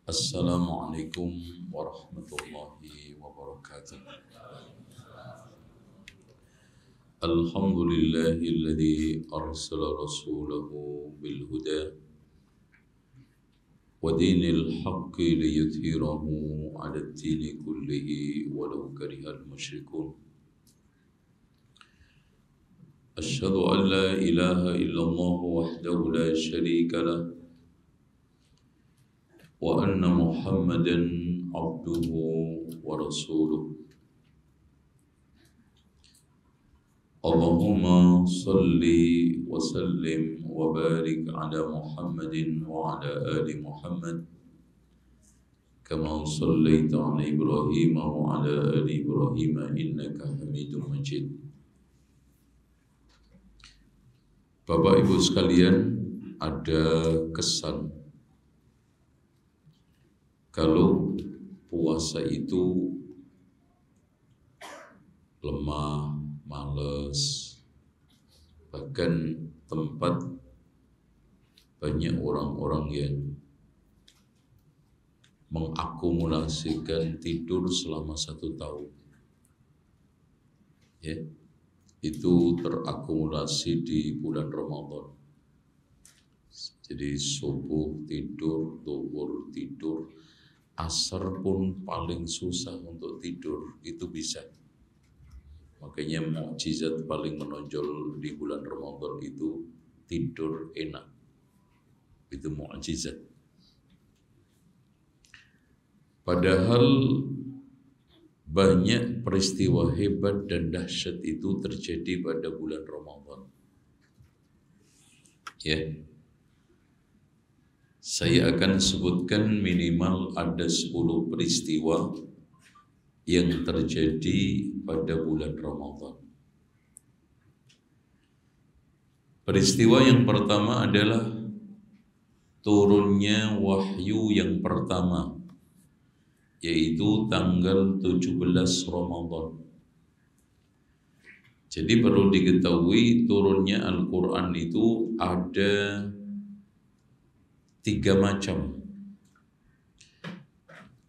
Assalamualaikum warahmatullahi wabarakatuh. Alhamdulillahilladzi arsala rasulahu bil huda wa dinil haqqi liyudhhirahu 'ala ad-dini kullihi walau karihal musyrikun. Asyhadu an la ilaha illallah wahdahu la syarika lah wa anna Muhammadan abduhu wa rasuluh. Allahumma salli wa sallim wa barik ala Muhammadin wa ala ali Muhammad kama sallaita ala Ibrahim wa ala ali Ibrahim innaka Hamidum Majid. Bapak Ibu sekalian, ada kesan kalau puasa itu lemah, males, bahkan tempat banyak orang-orang yang mengakumulasikan tidur selama 1 tahun. Ya, itu terakumulasi di bulan Ramadan. Jadi subuh tidur, zuhur tidur, asar pun paling susah untuk tidur, itu bisa. Makanya mukjizat paling menonjol di bulan Ramadan itu tidur enak. Itu mukjizat. Padahal banyak peristiwa hebat dan dahsyat itu terjadi pada bulan Ramadan. Ya. Saya akan sebutkan minimal ada 10 peristiwa yang terjadi pada bulan Ramadan. Peristiwa yang pertama adalah turunnya wahyu yang pertama, yaitu tanggal 17 Ramadan. Jadi perlu diketahui turunnya Al-Quran itu ada 3 macam.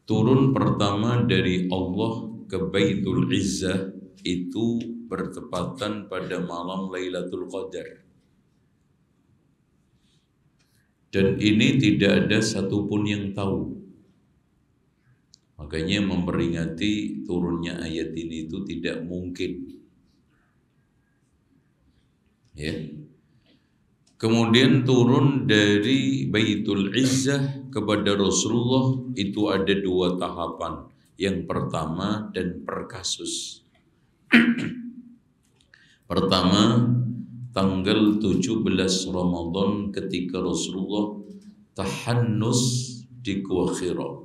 Turun pertama dari Allah ke Baitul Izzah itu bertepatan pada malam Lailatul Qadar. Dan ini tidak ada satupun yang tahu. Makanya memperingati turunnya ayat ini itu tidak mungkin. Ya. Kemudian turun dari Baitul Izzah kepada Rasulullah itu ada 2 tahapan. Yang pertama dan per kasus. Pertama, tanggal 17 Ramadan ketika Rasulullah tahannus di Gua Hira.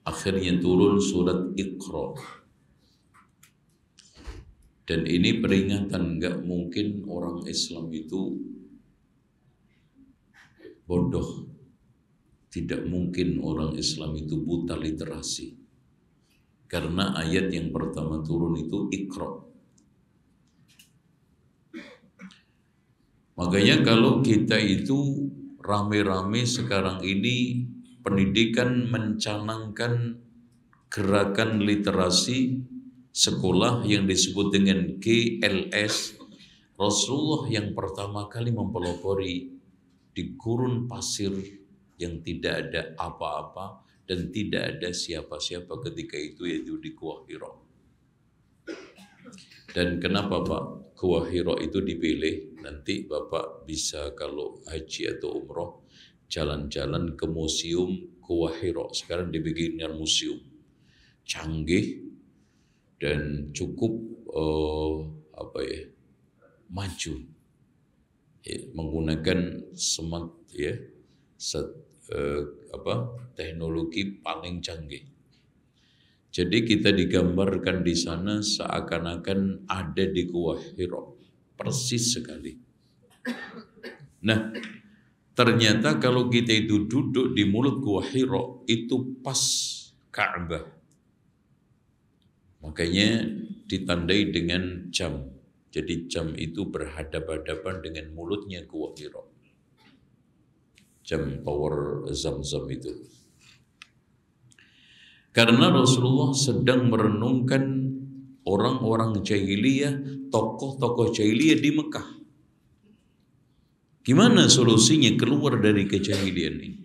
Akhirnya turun surat Iqra. Dan ini peringatan, nggak mungkin orang Islam itu bodoh. Tidak mungkin orang Islam itu buta literasi. Karena ayat yang pertama turun itu Iqra. Makanya kalau kita itu rame-rame sekarang ini pendidikan mencanangkan gerakan literasi sekolah yang disebut dengan GLS. Rasulullah yang pertama kali mempelopori di gurun pasir yang tidak ada apa-apa dan tidak ada siapa-siapa ketika itu, yaitu di Gua Hira. Dan kenapa Pak Gua Hira itu dipilih? Nanti Bapak bisa kalau haji atau umroh jalan-jalan ke museum Gua Hira. Sekarang dibikinkan museum canggih dan cukup maju, ya, menggunakan smart, ya, teknologi paling canggih. Jadi kita digambarkan di sana seakan-akan ada di Gua Hira, persis sekali. Nah, ternyata kalau kita itu duduk di mulut Gua Hira itu pas Ka'bah. Makanya ditandai dengan jam. Jadi jam itu berhadapan-hadapan dengan mulutnya Gua Hira. jam tower Zam-Zam itu. Karena Rasulullah sedang merenungkan orang-orang jahiliyah, tokoh-tokoh jahiliyah di Mekah. Gimana solusinya keluar dari kejahilian ini?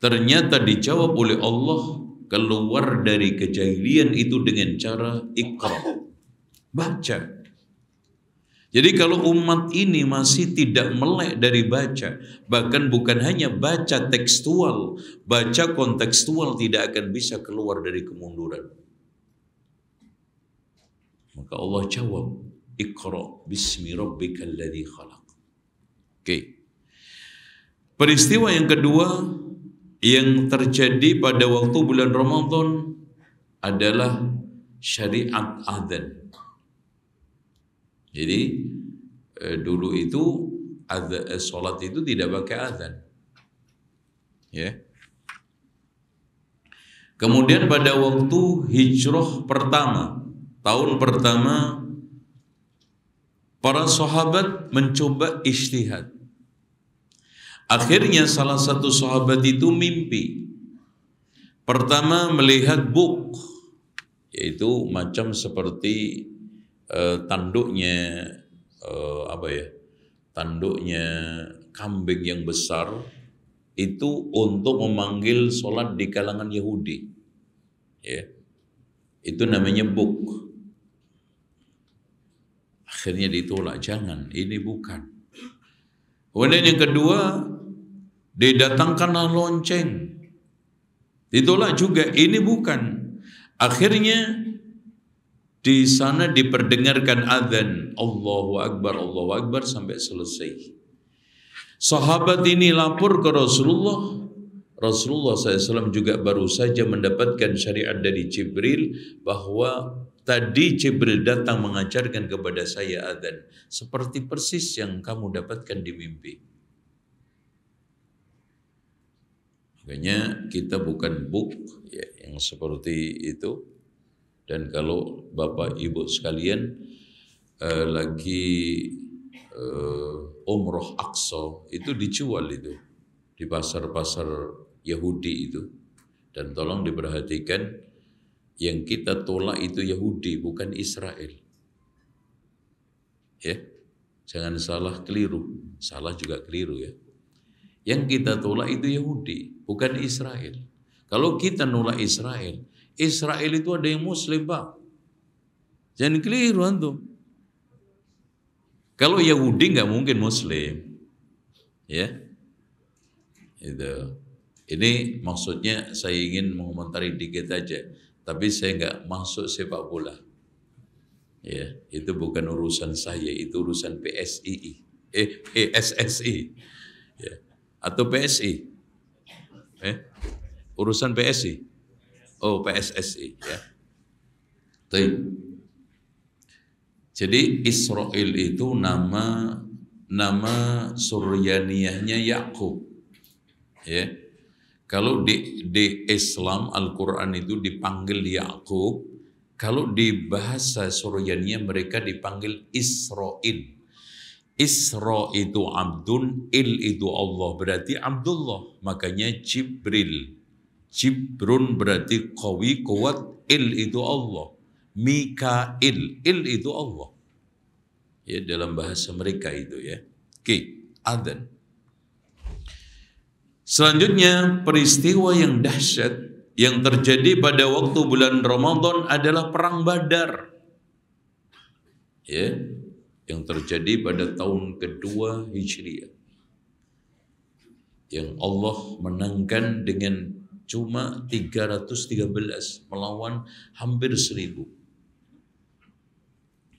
Ternyata dijawab oleh Allah, keluar dari kejahilian itu dengan cara Iqra, baca. Jadi kalau umat ini masih tidak melek dari baca, bahkan bukan hanya baca tekstual, baca kontekstual, tidak akan bisa keluar dari kemunduran. Maka Allah jawab, Iqra bismi rabbikal ladzi khalaq. Oke. Peristiwa yang kedua yang terjadi pada waktu bulan Ramadan adalah syariat adzan. Jadi dulu itu sholat itu tidak pakai adzan, ya. Kemudian pada waktu hijrah pertama, tahun pertama, para sahabat mencoba ijtihad. Akhirnya salah satu sahabat itu mimpi. Pertama melihat buk, yaitu macam seperti tanduknya tanduknya kambing yang besar, itu untuk memanggil sholat di kalangan Yahudi, ya. Itu namanya buk. Akhirnya ditolak, jangan, ini bukan. Kemudian yang kedua, didatangkanlah lonceng, ditolak juga, ini bukan. Akhirnya di sana diperdengarkan adzan, Allahu Akbar sampai selesai. Sahabat ini lapor ke Rasulullah. Rasulullah SAW juga baru saja mendapatkan syariat dari Jibril bahwa tadi Jibril datang mengajarkan kepada saya adzan seperti persis yang kamu dapatkan di mimpi. Makanya kita bukan buk, ya, yang seperti itu. Dan kalau Bapak Ibu sekalian lagi umroh Aqsa, itu dijual itu di pasar-pasar Yahudi itu. Dan tolong diperhatikan, yang kita tolak itu Yahudi, bukan Israel. Ya, jangan salah keliru, salah juga keliru ya. Yang kita tolak itu Yahudi, bukan Israel. Kalau kita nolak Israel, Israel itu ada yang Muslim, Pak. Jangan keliru antum. Kalau Yahudi nggak mungkin Muslim, ya. Itu. Ini maksudnya saya ingin mengomentari dikit aja, tapi saya nggak masuk sepak bola. Ya, itu bukan urusan saya, itu urusan PSSI, ya. Atau PSI, urusan PSI, oh PSSI, ya. Jadi Israel itu nama suryaniyahnya Yakub, ya. Kalau di Islam Al-Quran itu dipanggil Yakub, kalau di bahasa Suryaniyah mereka dipanggil Israel. Isra itu Abdun, Il itu Allah, berarti Abdullah. Makanya Jibril. Jibrun berarti qawi, kuat, Il itu Allah. Mikail, Il itu Allah. Ya, dalam bahasa mereka itu ya. Oke, adzan. Selanjutnya peristiwa yang dahsyat yang terjadi pada waktu bulan Ramadan adalah perang Badar. Ya, yang terjadi pada tahun kedua Hijriah. Yang Allah menangkan dengan cuma 313 melawan hampir 1000.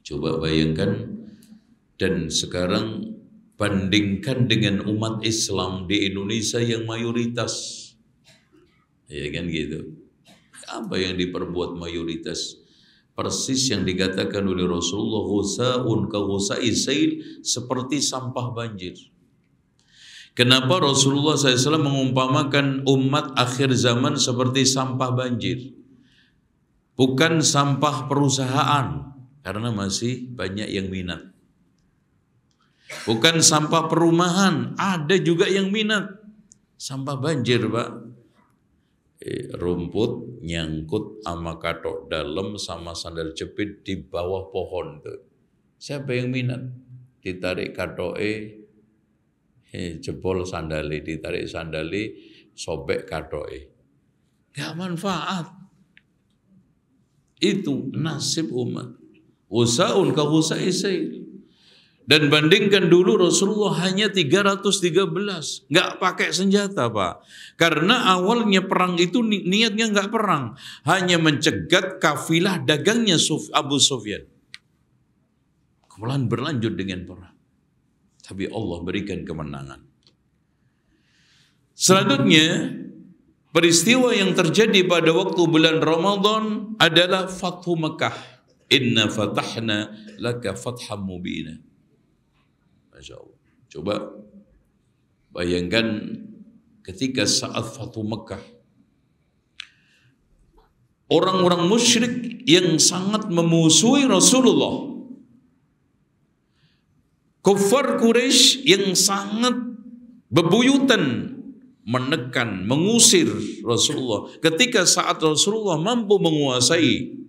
Coba bayangkan, dan sekarang bandingkan dengan umat Islam di Indonesia yang mayoritas. Ya kan gitu. Apa yang diperbuat mayoritas? Persis yang dikatakan oleh Rasulullah, ghusaun ka ghusai sail, seperti sampah banjir. Kenapa Rasulullah SAW mengumpamakan umat akhir zaman seperti sampah banjir? Bukan sampah perusahaan, karena masih banyak yang minat. Bukan sampah perumahan, ada juga yang minat. Sampah banjir, Pak. Rumput nyangkut sama katok dalam sama sandal jepit di bawah pohon tuh. Siapa yang minat? Ditarik katoke, jebol sandali, ditarik sandali, sobek katoke. Gak manfaat. Itu nasib umat. Usaun ka usaisail. Dan bandingkan dulu Rasulullah hanya 313. Nggak pakai senjata, Pak. Karena awalnya perang itu niatnya nggak perang. Hanya mencegat kafilah dagangnya Abu Sufyan. Kemudian berlanjut dengan perang. Tapi Allah berikan kemenangan. Selanjutnya, peristiwa yang terjadi pada waktu bulan Ramadan adalah Fathu Mekah. Inna fatahna laka fatham mubina. Masya Allah. Coba bayangkan ketika saat Fathu Mekah, orang-orang musyrik yang sangat memusuhi Rasulullah, kuffar Quraisy yang sangat bebuyutan menekan, mengusir Rasulullah. Ketika saat Rasulullah mampu menguasai,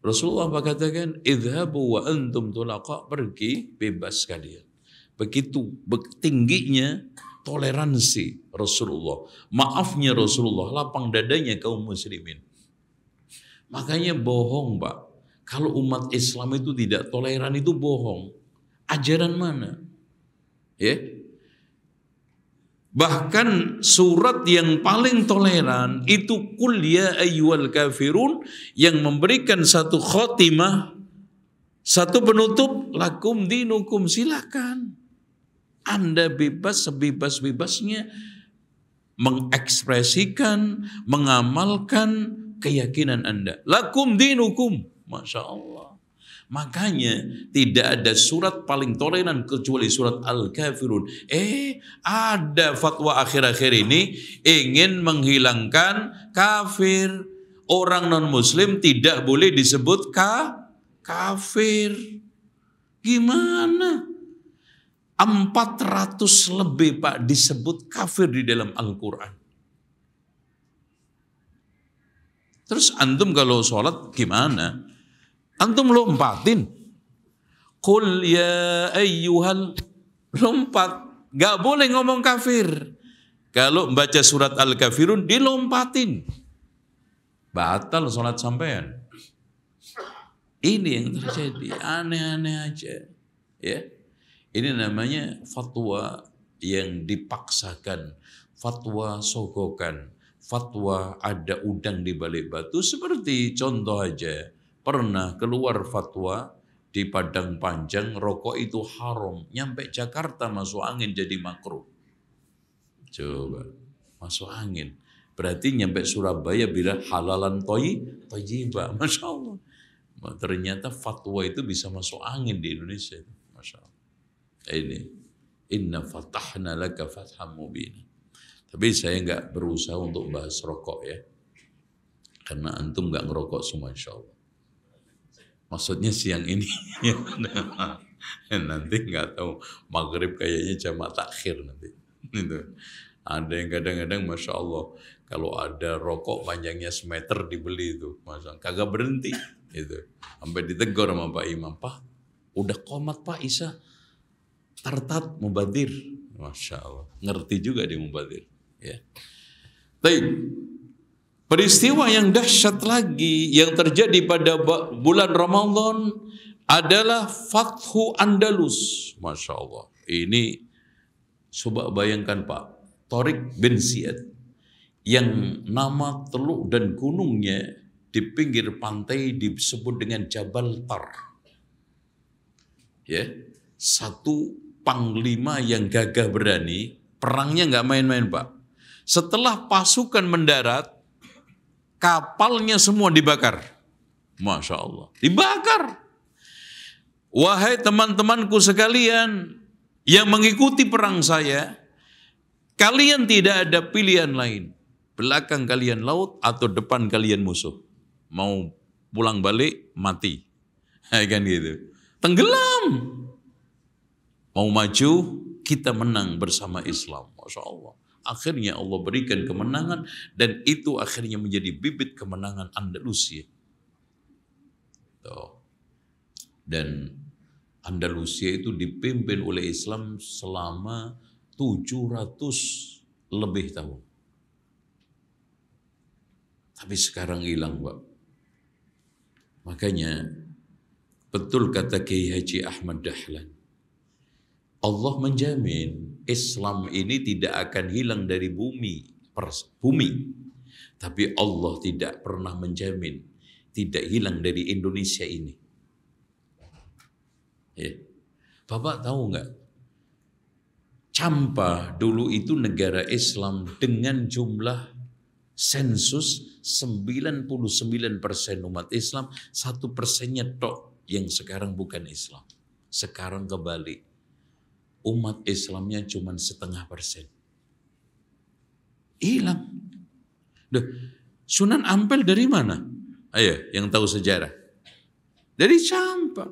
Rasulullah katakan, idhabu wa antum tulaqa, pergi bebas kalian. Begitu tingginya toleransi Rasulullah. Maafnya Rasulullah, lapang dadanya kaum muslimin. Makanya bohong, Pak. Kalau umat Islam itu tidak toleran itu bohong. Ajaran mana? Ya. Bahkan surat yang paling toleran itu Qul ya ayyuhal kafirun, yang memberikan satu khotimah, satu penutup, lakum dinukum, silakan. Anda bebas sebebas-bebasnya mengekspresikan, mengamalkan keyakinan Anda. Lakum dinukum. Masya Allah. Makanya tidak ada surat paling toleran kecuali surat Al-Kafirun. Ada fatwa akhir-akhir ini ingin menghilangkan kafir. Orang non-muslim tidak boleh disebut kafir. Gimana? 400 lebih, Pak, disebut kafir di dalam Al-Quran. Terus antum kalau sholat gimana? Antum lompatin. Qul ya ayyuhal, lompat. Gak boleh ngomong kafir. Kalau membaca surat Al-Kafirun dilompatin. Batal sholat sampean. Ini yang terjadi. Aneh-aneh aja. Ya. Ini namanya fatwa yang dipaksakan. Fatwa sogokan. Fatwa ada udang di balik batu. Seperti contoh aja. Pernah keluar fatwa di Padang Panjang, rokok itu haram. Nyampe Jakarta masuk angin jadi makruh. Coba, masuk angin. Berarti nyampe Surabaya bila halalan thayyibah. Masya Allah. Ternyata fatwa itu bisa masuk angin di Indonesia. Masya Allah. Ini. Inna fatahna laka fatham mubina. Tapi saya nggak berusaha untuk bahas rokok ya. Karena antum nggak ngerokok semua insya Allah. Maksudnya siang ini. Nanti nggak tahu. Maghrib kayaknya jamak takhir nanti. Itu. Ada yang kadang-kadang Masya Allah. Kalau ada rokok panjangnya semeter dibeli itu. Masya Allah. Kagak berhenti. Itu. Sampai ditegur sama Pak Imam. Pak, udah qomat Pak Isa. Tartat mubadir. Masya Allah. Ngerti juga dia mubadir. Ya. Baik. Peristiwa yang dahsyat lagi yang terjadi pada bulan Ramadan adalah Fathu Andalus. Masya Allah. Ini coba bayangkan Pak. Tariq bin Ziyad. Yang nama teluk dan gunungnya di pinggir pantai disebut dengan Jabal Tar. Ya. Satu panglima yang gagah berani. Perangnya nggak main-main Pak. Setelah pasukan mendarat, kapalnya semua dibakar. Masya Allah. Dibakar. Wahai teman-temanku sekalian yang mengikuti perang saya, kalian tidak ada pilihan lain. Belakang kalian laut atau depan kalian musuh. Mau pulang balik, mati. Kan gitu. Tenggelam. mau maju, kita menang bersama Islam. Masya Allah. Akhirnya Allah berikan kemenangan dan itu akhirnya menjadi bibit kemenangan Andalusia. Tuh. Dan Andalusia itu dipimpin oleh Islam selama 700 lebih tahun. Tapi sekarang hilang, Pak. Makanya betul kata Kiai Haji Ahmad Dahlan. Allah menjamin Islam ini tidak akan hilang dari bumi. Tapi Allah tidak pernah menjamin tidak hilang dari Indonesia ini. Ya. Bapak tahu nggak? Campa dulu itu negara Islam dengan jumlah sensus 99% umat Islam, 1%-nya tok yang sekarang bukan Islam. Sekarang kebalik. Umat Islamnya cuma 0,5%. Hilang. Sunan Ampel dari mana? Ayo, yang tahu sejarah. Dari Campa.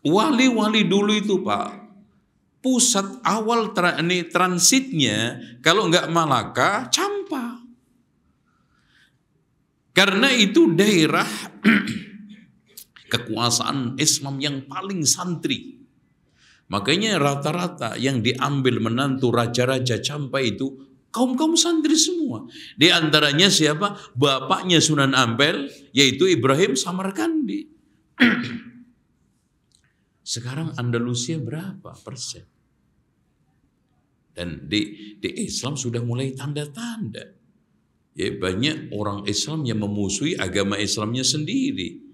Wali-wali dulu itu, Pak, pusat awal transitnya kalau nggak Malaka, Campa. Karena itu daerah kekuasaan Islam yang paling santri. Makanya rata-rata yang diambil menantu raja-raja Campa itu kaum-kaum santri semua. Di antaranya siapa? Bapaknya Sunan Ampel, yaitu Ibrahim Samarkandi. Sekarang Andalusia berapa persen? Dan di Islam sudah mulai tanda-tanda. Ya, banyak orang Islam yang memusuhi agama Islamnya sendiri.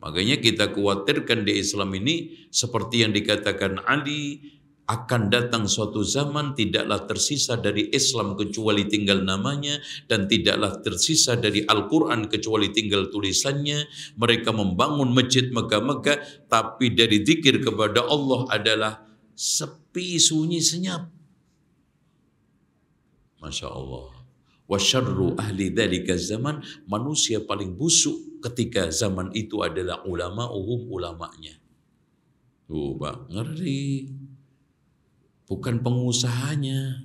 Makanya kita khawatirkan di Islam ini seperti yang dikatakan Ali, akan datang suatu zaman tidaklah tersisa dari Islam kecuali tinggal namanya dan tidaklah tersisa dari Al-Quran kecuali tinggal tulisannya. Mereka membangun masjid megah-megah tapi dari zikir kepada Allah adalah sepi, sunyi, senyap. Masya Allah. Wa syarru ahli dzalika zaman, manusia paling busuk ketika zaman itu adalah ulamanya. Tuh, Pak, ngeri. Bukan pengusahanya,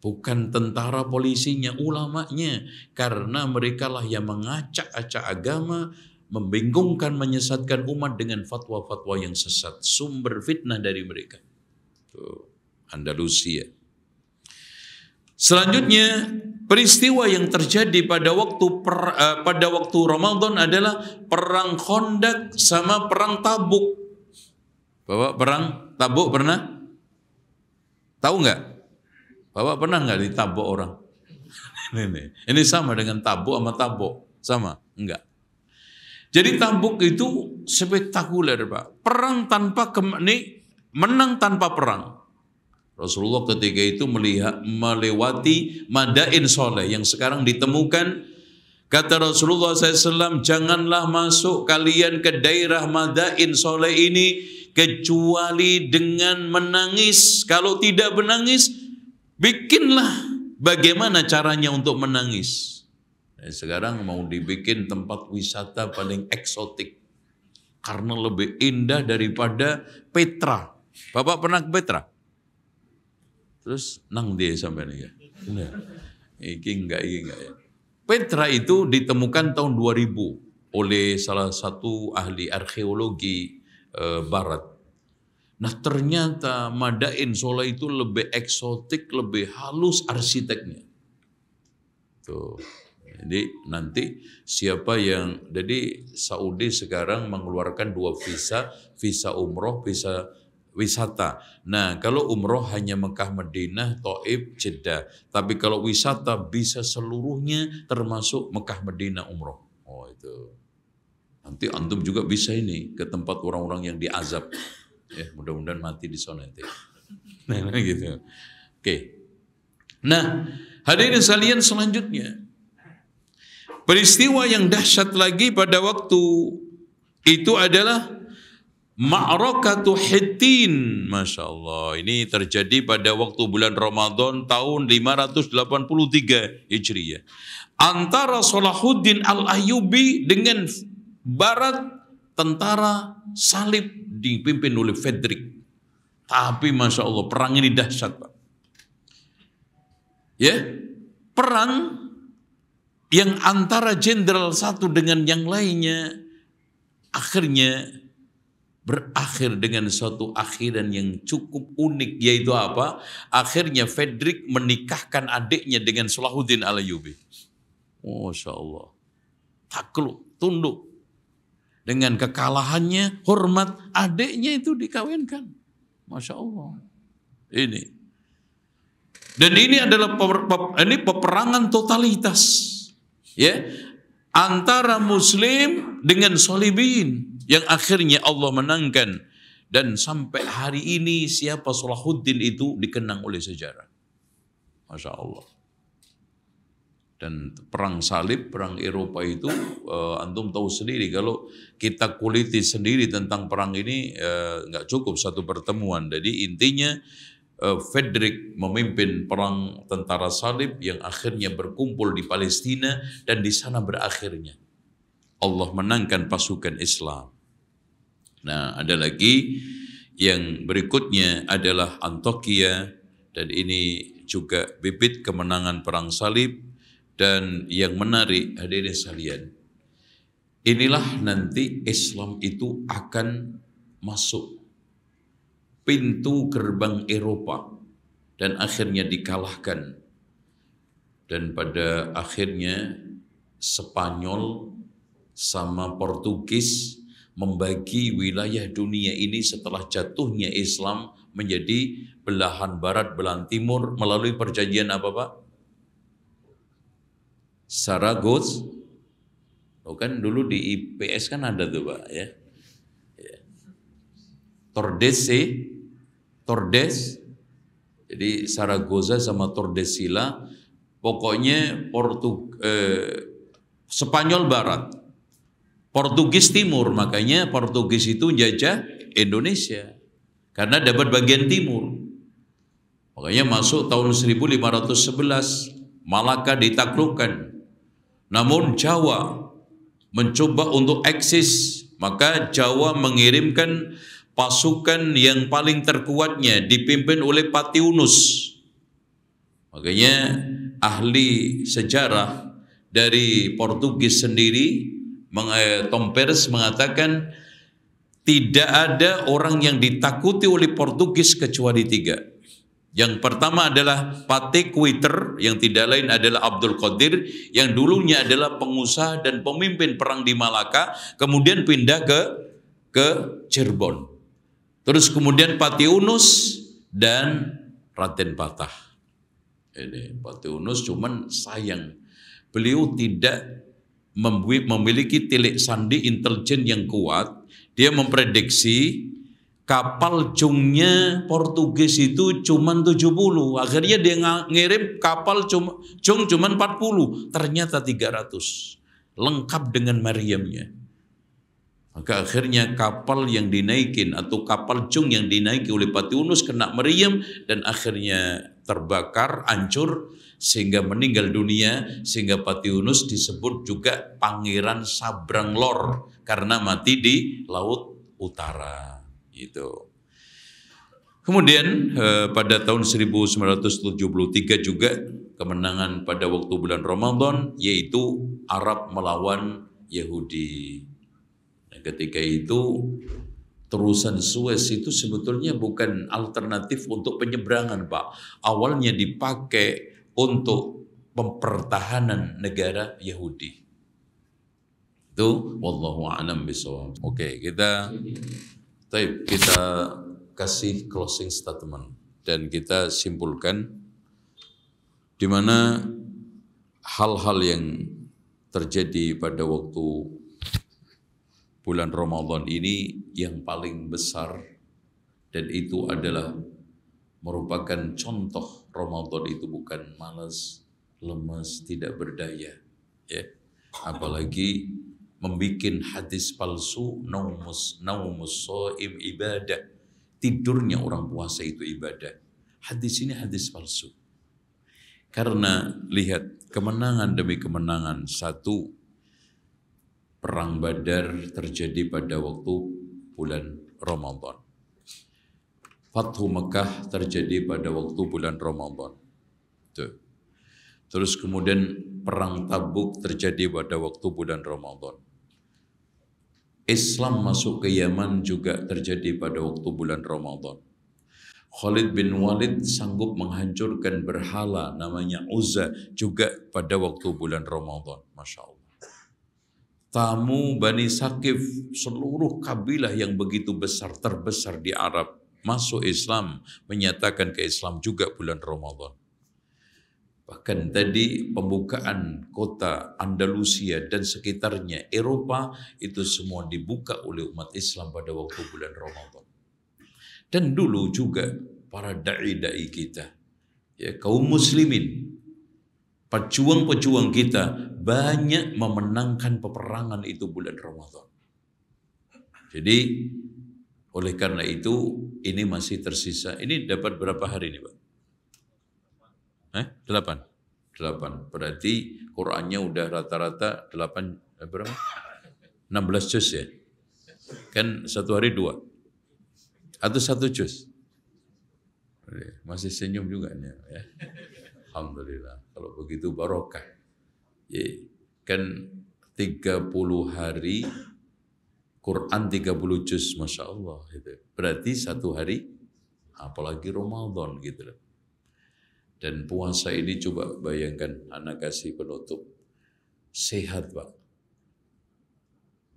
bukan tentara polisinya, ulamanya. Karena merekalah yang mengacak-acak agama, membingungkan, menyesatkan umat dengan fatwa-fatwa yang sesat. Sumber fitnah dari mereka. Tuh, Andalusia. Selanjutnya, peristiwa yang terjadi pada waktu Ramadan adalah perang Khandaq sama perang Tabuk. Bapak perang Tabuk pernah? Tahu nggak? Bapak pernah nggak ditabuk orang? Ini sama dengan Tabuk sama Tabuk, sama? Enggak. Jadi Tabuk itu spektakuler, Pak. Perang tanpa menang tanpa perang. Rasulullah ketika itu melewati Madain Soleh yang sekarang ditemukan. Kata Rasulullah SAW, janganlah masuk kalian ke daerah Madain Soleh ini kecuali dengan menangis. Kalau tidak menangis, bikinlah bagaimana caranya untuk menangis. Sekarang mau dibikin tempat wisata paling eksotik karena lebih indah daripada Petra. Bapak pernah ke Petra? Terus nang dia sampai nih ya. Iki enggak ya. Petra itu ditemukan tahun 2000 oleh salah satu ahli arkeologi barat. Nah, ternyata Madain Soleh itu lebih eksotik, lebih halus arsiteknya. Tuh. Jadi nanti jadi Saudi sekarang mengeluarkan 2 visa umroh, visa wisata. Nah, kalau umroh hanya Mekah, Madinah, Taif, Jeddah. Tapi kalau wisata bisa seluruhnya termasuk Mekah, Madinah, umroh. Oh itu. Nanti antum juga bisa ini ke tempat orang-orang yang diazab. Ya, mudah-mudahan mati di sana nanti. Nah, gitu. Oke. Nah, hadirin sekalian selanjutnya. Peristiwa yang dahsyat lagi pada waktu itu adalah Ma'rakatu Hittin. Masya Allah. Ini terjadi pada waktu bulan Ramadan tahun 583 Hijriah. Antara Salahuddin Al-Ayyubi dengan barat tentara salib dipimpin oleh Frederick. Tapi Masya Allah, perang ini dahsyat, Pak. Ya, perang yang antara jenderal satu dengan yang lainnya akhirnya berakhir dengan suatu akhiran yang cukup unik, yaitu apa? Akhirnya Frederick menikahkan adiknya dengan Salahuddin Al-Ayyubi. Masya Allah. Takluk, tunduk. Dengan kekalahannya, hormat adiknya itu dikawinkan. Masya Allah. Ini. Dan ini adalah peperangan totalitas. Ya. Antara Muslim dengan Salibin. Yang akhirnya Allah menangkan. Dan sampai hari ini siapa Salahuddin itu dikenang oleh sejarah. Masya Allah. Dan perang salib, perang Eropa itu, antum tahu sendiri, kalau kita kuliti sendiri tentang perang ini, nggak cukup satu pertemuan. Jadi intinya, Frederick memimpin perang tentara salib yang akhirnya berkumpul di Palestina, dan di sana berakhirnya Allah menangkan pasukan Islam. Nah, ada lagi yang berikutnya adalah Antioquia, dan ini juga bibit kemenangan perang salib. Dan yang menarik, hadirin sekalian, inilah nanti Islam itu akan masuk pintu gerbang Eropa dan akhirnya dikalahkan. Dan pada akhirnya Spanyol sama Portugis membagi wilayah dunia ini setelah jatuhnya Islam menjadi belahan barat, belahan timur melalui perjanjian apa, Pak? Saragossa. Oh, kan dulu di IPS kan ada tuh, Pak, ya. Tordes. Jadi Saragossa sama Tordesillas, pokoknya Spanyol Barat, Portugis Timur, makanya Portugis itu jajah Indonesia karena dapat bagian timur. Makanya masuk tahun 1511 Malaka ditaklukkan. Namun Jawa mencoba untuk eksis, maka Jawa mengirimkan pasukan yang paling terkuatnya dipimpin oleh Patiunus. Makanya ahli sejarah dari Portugis sendiri, Tom Peres mengatakan tidak ada orang yang ditakuti oleh Portugis kecuali tiga. Yang pertama adalah Patek Kuiter, yang tidak lain adalah Abdul Qadir, yang dulunya adalah pengusaha dan pemimpin perang di Malaka, kemudian pindah ke Cirebon. Terus kemudian Patiunus dan Raden Patah. Ini Patiunus cuman sayang, beliau tidak memiliki tilik sandi intelijen yang kuat. Dia memprediksi kapal jungnya Portugis itu cuma 70. Akhirnya dia ngirim kapal jung cuma 40. Ternyata 300. Lengkap dengan meriamnya. Maka akhirnya kapal yang dinaikin atau kapal jung yang dinaiki oleh Patiunus kena meriam dan akhirnya terbakar, hancur sehingga meninggal dunia, sehingga Patiunus disebut juga Pangeran Sabrang Lor karena mati di Laut Utara. Itu. Kemudian pada tahun 1973 juga kemenangan pada waktu bulan Ramadan, yaitu Arab melawan Yahudi. Nah, ketika itu terusan Suez itu sebetulnya bukan alternatif untuk penyeberangan, Pak. Awalnya dipakai untuk mempertahanan negara Yahudi. Itu wallahu a'lam bishawab. Oke, kita kasih closing statement dan kita simpulkan di mana hal-hal yang terjadi pada waktu bulan Ramadan ini yang paling besar, dan itu adalah merupakan contoh Ramadan itu bukan malas, lemas, tidak berdaya, ya. Apalagi membikin hadis palsu, naumus shaim ibadah. Tidurnya orang puasa itu ibadah. Hadis ini hadis palsu. Karena lihat kemenangan demi kemenangan. Satu, perang Badar terjadi pada waktu bulan Ramadan. Fathu Mekah terjadi pada waktu bulan Ramadan. Tuh. Terus kemudian perang Tabuk terjadi pada waktu bulan Ramadan. Islam masuk ke Yaman juga terjadi pada waktu bulan Ramadan. Khalid bin Walid sanggup menghancurkan berhala namanya Uzza juga pada waktu bulan Ramadan. Masya Allah. Tamu Bani Sakif, seluruh kabilah yang begitu besar, terbesar di Arab, masuk Islam, menyatakan ke Islam juga bulan Ramadan. Bahkan tadi pembukaan kota Andalusia dan sekitarnya, Eropa, itu semua dibuka oleh umat Islam pada waktu bulan Ramadan. Dan dulu juga para da'i-da'i kita, ya, kaum muslimin, pejuang-pejuang kita banyak memenangkan peperangan itu bulan Ramadan. Jadi oleh karena itu ini masih tersisa. Ini dapat berapa hari ini, Pak? 8. Berarti Qur'annya udah rata-rata 8 berapa? 16 juz ya. Kan satu hari 2. Atau 1 juz. Masih senyum juga nih ya. Alhamdulillah. Kalau begitu barokah. Ya, kan 30 hari Quran 30 juz, Masya Allah. Gitu. Berarti 1 hari, apalagi Ramadan gitu loh. Dan puasa ini coba bayangkan, anak kasih penutup. Sehat Pak.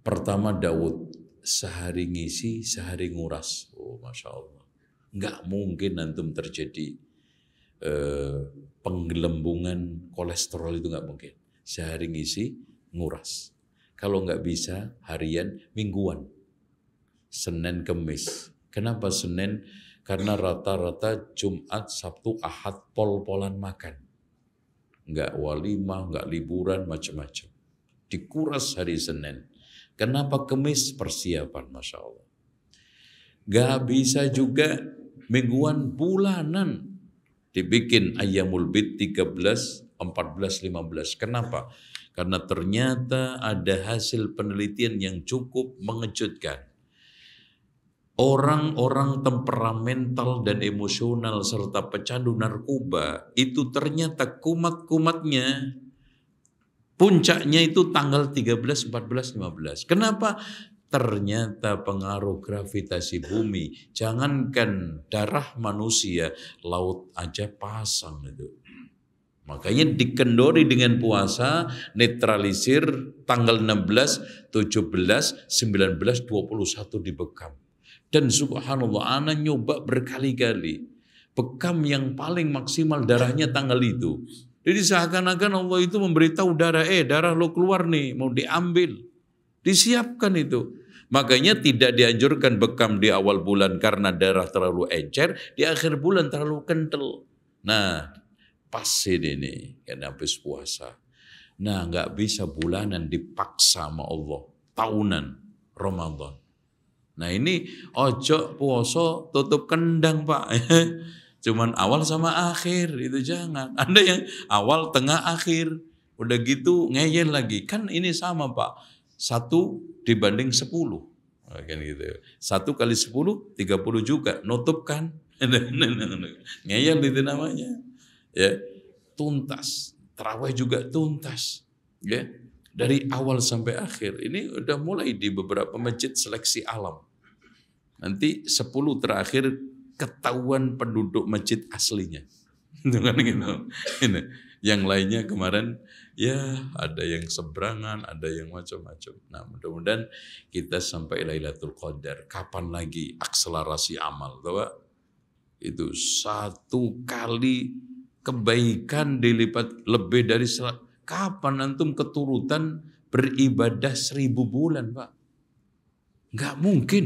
Pertama Daud, sehari ngisi, sehari nguras. Oh Masya Allah. Nggak mungkin antum terjadi penggelembungan kolesterol, itu nggak mungkin. Sehari ngisi, nguras. Kalau nggak bisa, harian, mingguan. Senin, Kemis. Kenapa Senin? Karena rata-rata Jumat, Sabtu, Ahad pol-polan makan. Nggak walimah, nggak liburan, macam-macam. Dikuras hari Senin. Kenapa Kemis? Persiapan, Masya Allah. Nggak bisa juga mingguan, bulanan. Dibikin Ayyamul Bid 13, 14, 15. Kenapa? Karena ternyata ada hasil penelitian yang cukup mengejutkan. Orang-orang temperamental dan emosional serta pecandu narkoba itu ternyata kumat-kumatnya puncaknya itu tanggal 13, 14, 15. Kenapa? Ternyata pengaruh gravitasi bumi. Jangankan darah manusia, laut aja pasang itu. Makanya dikendori dengan puasa, netralisir tanggal 16, 17, 19, 21 dibekam. Dan subhanallah, ana nyoba berkali-kali. Bekam yang paling maksimal darahnya tanggal itu. Jadi seakan-akan Allah itu memberitahu darah lo keluar nih, mau diambil. Disiapkan itu. Makanya tidak dianjurkan bekam di awal bulan karena darah terlalu encer, di akhir bulan terlalu kental. Nah, pas ini nih, kan habis puasa. Nah, nggak bisa bulanan dipaksa sama Allah. Tahunan, Ramadan. Nah ini ojo puasa tutup kendang Pak. Cuman awal sama akhir, itu jangan. Ada yang awal, tengah, akhir. Udah gitu ngeyel lagi. Kan ini sama Pak. 1 dibanding 10. Kan gitu. 1 kali 10, 30 juga. Nutup kan. Ngeyel itu namanya. Ya, tuntas. Tarawih juga tuntas. Ya. Dari awal sampai akhir. Ini udah mulai di beberapa masjid seleksi alam. Nanti 10 terakhir ketahuan penduduk masjid aslinya. Kan gitu. Yang lainnya kemarin ya ada yang seberangan, ada yang macam-macam. Nah mudah-mudahan kita sampai Lailatul Qadar. Kapan lagi akselerasi amal? Tahu? Itu 1 kali kebaikan dilipat lebih dari kapan antum keturutan beribadah 1000 bulan, Pak? Nggak mungkin.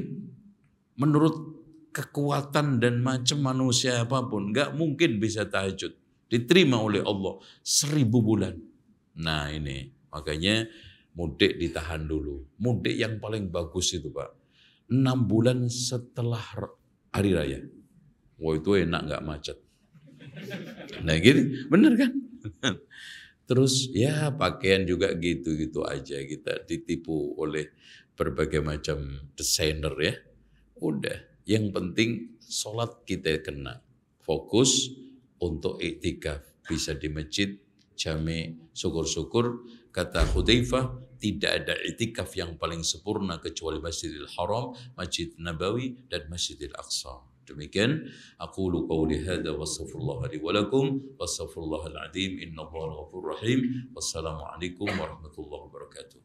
Menurut kekuatan dan macam manusia apapun, nggak mungkin bisa tahajud. Diterima oleh Allah 1000 bulan. Nah ini, makanya mudik ditahan dulu. Mudik yang paling bagus itu Pak, 6 bulan setelah hari raya. Wah itu enak nggak macet. Nah gitu, bener kan? Terus ya pakaian juga gitu-gitu aja, kita ditipu oleh berbagai macam desainer ya. Udah, yang penting sholat kita kena. Fokus untuk iktikaf. Bisa di masjid, jami, syukur-syukur. Kata Hudzaifah, tidak ada iktikaf yang paling sempurna kecuali Masjidil Haram, Masjid Nabawi, dan Masjidil Aqsa. Demikian, aku lu qauli hadza wa astaghfirullah li wa lakum wa astaghfirullahal azim innahu ghafurur rahim. Wassalamualaikum warahmatullahi wabarakatuh.